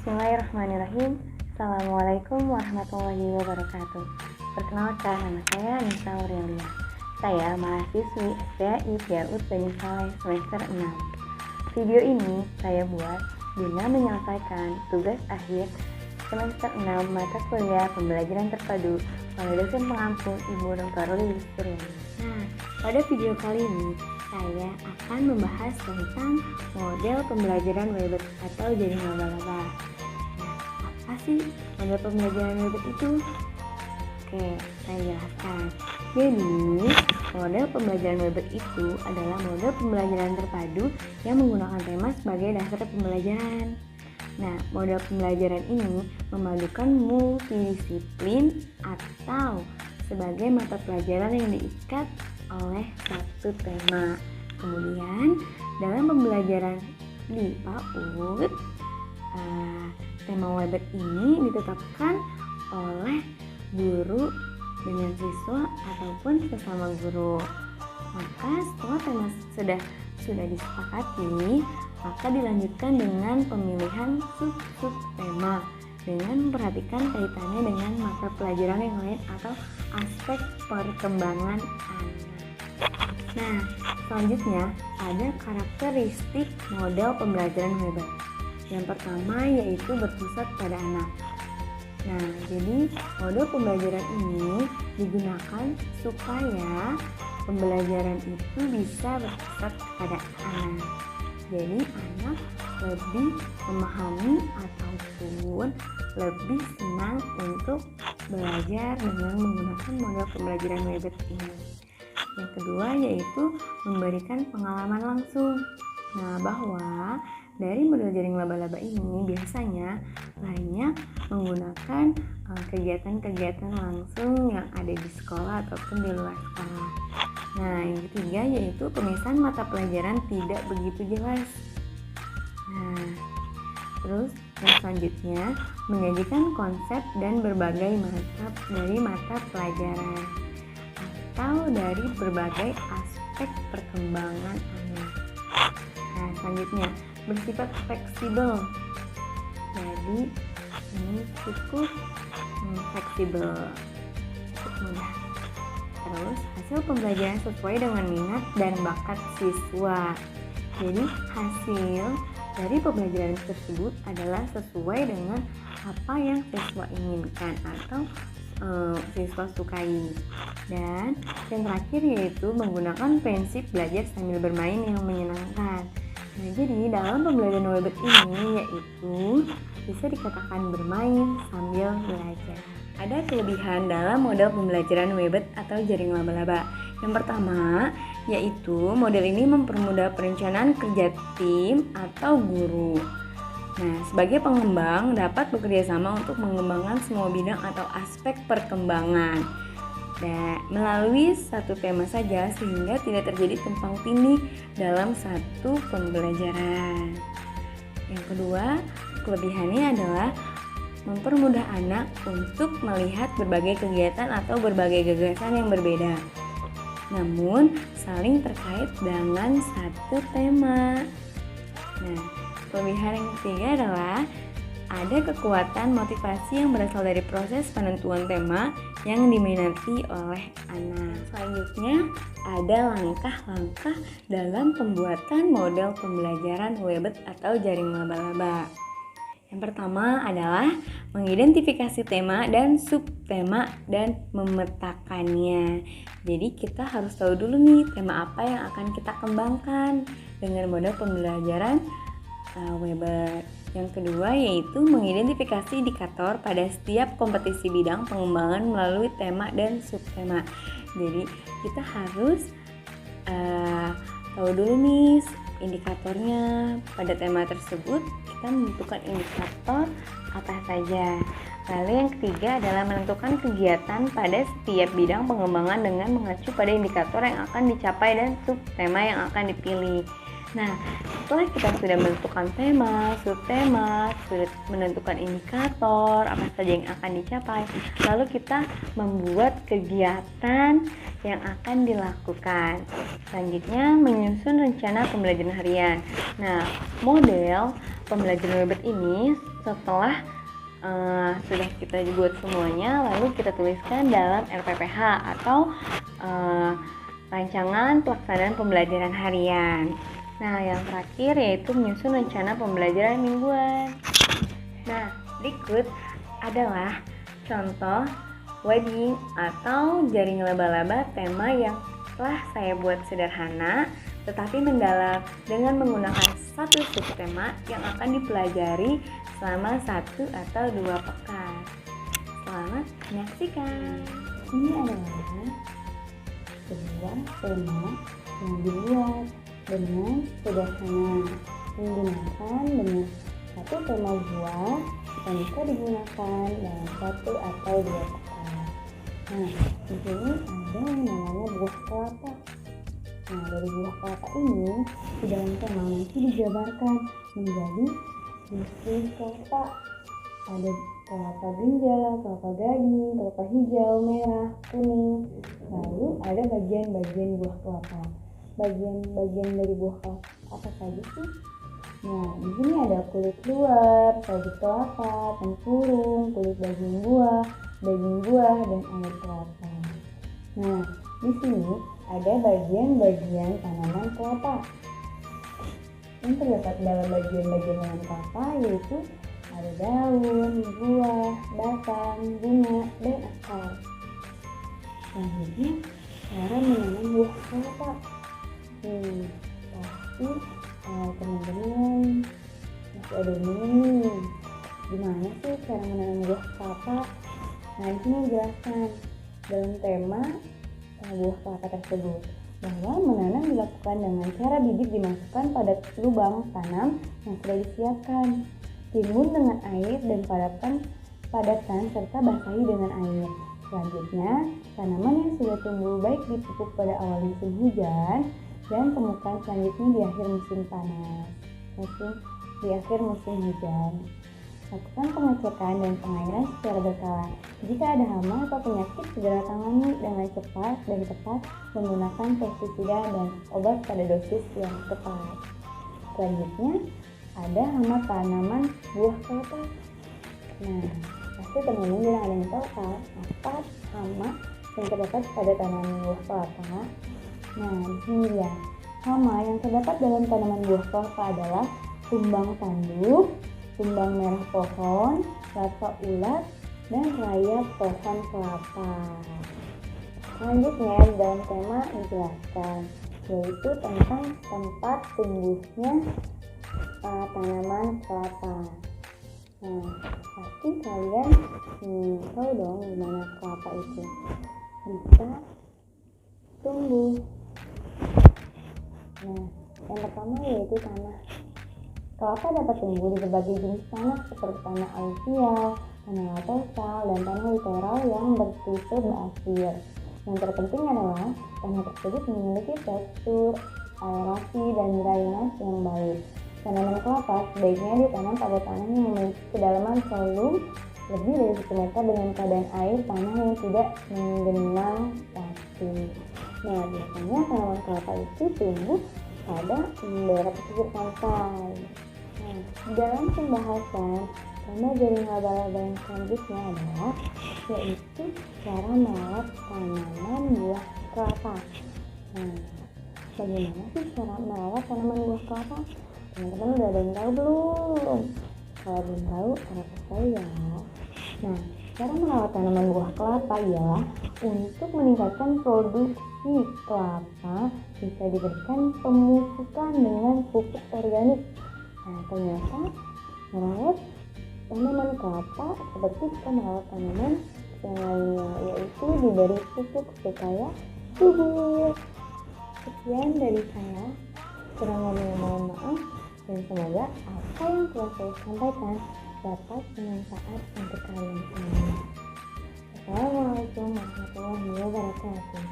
Bismillahirrahmanirrahim. Assalamualaikum warahmatullahi wabarakatuh. Perkenalkan, nama saya Nisa Aurelia. Saya mahasiswi SPAI PIAUD Bani Saleh semester 6. Video ini saya buat guna menyelesaikan tugas akhir semester 6 mata kuliah pembelajaran terpadu oleh dosen pengampu Ibu Dr. Lilis Suryani. Nah, pada video kali ini saya akan membahas tentang model pembelajaran Weber atau jaring laba-laba. Nah, apa sih model pembelajaran Weber itu? Oke, saya jelaskan. Jadi, model pembelajaran Weber itu adalah model pembelajaran terpadu yang menggunakan tema sebagai dasar pembelajaran. Nah, model pembelajaran ini memadukan multidisiplin atau sebagai mata pelajaran yang diikat oleh satu tema. Kemudian dalam pembelajaran di PAUD, tema Weber ini ditetapkan oleh guru dengan siswa ataupun sesama guru. Maka setelah tema sudah disepakati, maka dilanjutkan dengan pemilihan sub-sub tema dengan memperhatikan kaitannya dengan mata pelajaran yang lain atau aspek perkembangan anak. Nah, selanjutnya ada karakteristik model pembelajaran Weber. Yang pertama yaitu berpusat pada anak. Nah, jadi model pembelajaran ini digunakan supaya pembelajaran itu bisa berpusat pada anak. Jadi anak lebih memahami ataupun lebih senang untuk belajar dengan menggunakan model pembelajaran Weber ini. Yang kedua yaitu memberikan pengalaman langsung. Nah, bahwa dari model jaring laba-laba ini biasanya banyak menggunakan kegiatan-kegiatan langsung yang ada di sekolah ataupun di luar sekolah. Nah, yang ketiga yaitu pemisahan mata pelajaran tidak begitu jelas. Nah, terus yang selanjutnya menyajikan konsep dan berbagai macam dari mata pelajaran atau dari berbagai aspek perkembangan anak. Nah, selanjutnya bersifat fleksibel. Jadi ini cukup fleksibel, cukup mudah. Terus hasil pembelajaran sesuai dengan minat dan bakat siswa. Jadi hasil dari pembelajaran tersebut adalah sesuai dengan apa yang siswa inginkan atau siswa sukai. Dan yang terakhir yaitu menggunakan prinsip belajar sambil bermain yang menyenangkan. Nah, jadi dalam pembelajaran Weber ini yaitu bisa dikatakan bermain sambil belajar. Ada kelebihan dalam model pembelajaran Weber atau jaring laba-laba. Yang pertama yaitu model ini mempermudah perencanaan kerja tim atau guru. Nah, sebagai pengembang dapat bekerja sama untuk mengembangkan semua bidang atau aspek perkembangan melalui satu tema saja sehingga tidak terjadi tumpang tindih dalam satu pembelajaran. Yang kedua, kelebihannya adalah mempermudah anak untuk melihat berbagai kegiatan atau berbagai gagasan yang berbeda, namun saling terkait dengan satu tema. Nah, kelebihan yang ketiga adalah ada kekuatan motivasi yang berasal dari proses penentuan tema yang diminati oleh anak. Selanjutnya, ada langkah-langkah dalam pembuatan model pembelajaran Weber atau jaring laba-laba. Yang pertama adalah mengidentifikasi tema dan subtema dan memetakannya. Jadi kita harus tahu dulu nih tema apa yang akan kita kembangkan dengan model pembelajaran Weber. Yang kedua yaitu mengidentifikasi indikator pada setiap kompetisi bidang pengembangan melalui tema dan subtema. Jadi kita harus tahu dulu nih indikatornya pada tema tersebut. Kita menentukan indikator apa saja. Lalu yang ketiga adalah menentukan kegiatan pada setiap bidang pengembangan dengan mengacu pada indikator yang akan dicapai dan subtema yang akan dipilih. Nah, setelah kita sudah menentukan tema, subtema, sudah menentukan indikator, apa saja yang akan dicapai, lalu kita membuat kegiatan yang akan dilakukan. Selanjutnya, menyusun rencana pembelajaran harian. Nah, model pembelajaran Weber ini Setelah sudah kita buat semuanya, lalu kita tuliskan dalam RPPH atau rancangan pelaksanaan pembelajaran harian. Nah, yang terakhir yaitu menyusun rencana pembelajaran mingguan. Nah, berikut adalah contoh wedding atau jaring laba-laba tema yang telah saya buat sederhana tetapi mendalam dengan menggunakan satu subtema yang akan dipelajari selama 1 atau 2 pekan. Selamat menyaksikan. Ini adalah sebuah tema yang dibuat dengan sederhana, menggunakan dengan satu tema buah yang bisa digunakan dalam 1 atau 2 pekan. Nah, di sini ada yang namanya buah kelapa. Nah, dari buah kelapa ini di dalam tema nanti dijabarkan menjadi jenis kelapa. Ada kelapa ganja, kelapa gading, kelapa hijau, merah, kuning. Lalu ada bagian-bagian buah kelapa. Bagian-bagian dari buah kelapa apa saja sih? Nah, di sini ada kulit luar, sabut kelapa, tempurung, kulit daging buah, dan air kelapa. Nah, di sini ada bagian-bagian tanaman kelapa. Yang terdapat dalam bagian-bagian tanaman kelapa yaitu ada daun, buah, batang, bunga, dan akar. Selanjutnya, cara menanam buah kelapa. Pasti teman-teman masih ada bingung. Gimana sih cara menanam buah kelapa? Nah, di sini dijelaskan dalam tema buah kelapa tersebut bahwa menanam dilakukan dengan cara bibit dimasukkan pada lubang tanam yang sudah disiapkan, timbun dengan air dan padatkan serta basahi dengan air. Selanjutnya, tanaman yang sudah tumbuh baik dipupuk pada awal musim hujan dan temukan selanjutnya di akhir musim panas, di akhir musim hujan. Lakukan pengecekan dan pengairan secara berkala. Jika ada hama atau penyakit, segera tangani dengan cepat dan tepat menggunakan pestisida dan obat pada dosis yang tepat. Selanjutnya, ada hama tanaman buah kelapa. Nah, pasti teman-teman bilang ada yang tahu kan apa hama yang terdapat pada tanaman buah kelapa? Nah, di sini ya, hama yang terdapat dalam tanaman buah kelapa adalah kumbang tanduk, kumbang merah pohon, lapa ulat, dan rayap pohon kelapa. Selanjutnya, di dalam tema dijelaskan yaitu tentang tempat tumbuhnya tanaman kelapa. Nah, pasti kalian tahu dong gimana kelapa itu bisa tumbuh. Nah, yang pertama yaitu tanah. Kelapa dapat tumbuh di berbagai jenis tanah seperti tanah aluvial, tanah lateral, dan tanah litoral yang bertipe basir. Yang terpenting adalah tanah tersebut memiliki tekstur, aerasi, dan drainase yang baik. Tanaman kelapa sebaiknya ditanam pada tanah yang memiliki kedalaman kolom lebih dari 1 meter dengan keadaan air tanah yang tidak menggenang pasti. Nah, biasanya tanaman kelapa itu tumbuh pada daerah pesisir pantai. Nah, dalam pembahasan tema jaring laba-laba yang selanjutnya adalah yaitu cara merawat tanaman buah kelapa. Nah, bagaimana sih cara merawat tanaman buah kelapa? Teman-teman udah ada yang tahu belum? Kalau belum tahu, harap tahu ya. Nah, cara merawat tanaman buah kelapa ialah untuk meningkatkan produksi kelapa bisa diberikan pemupukan dengan pupuk organik. Nah, ternyata merawat tanaman kelapa seperti kita merawat tanaman yang lainnya, yaitu diberi pupuk supaya subur. Sekian dari saya, kurang lebihnya mohon maaf, dan semoga apa yang telah saya sampaikan dapat bermanfaat untuk kalian semua. Assalamualaikum warahmatullahi wabarakatuh.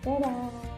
Dadah.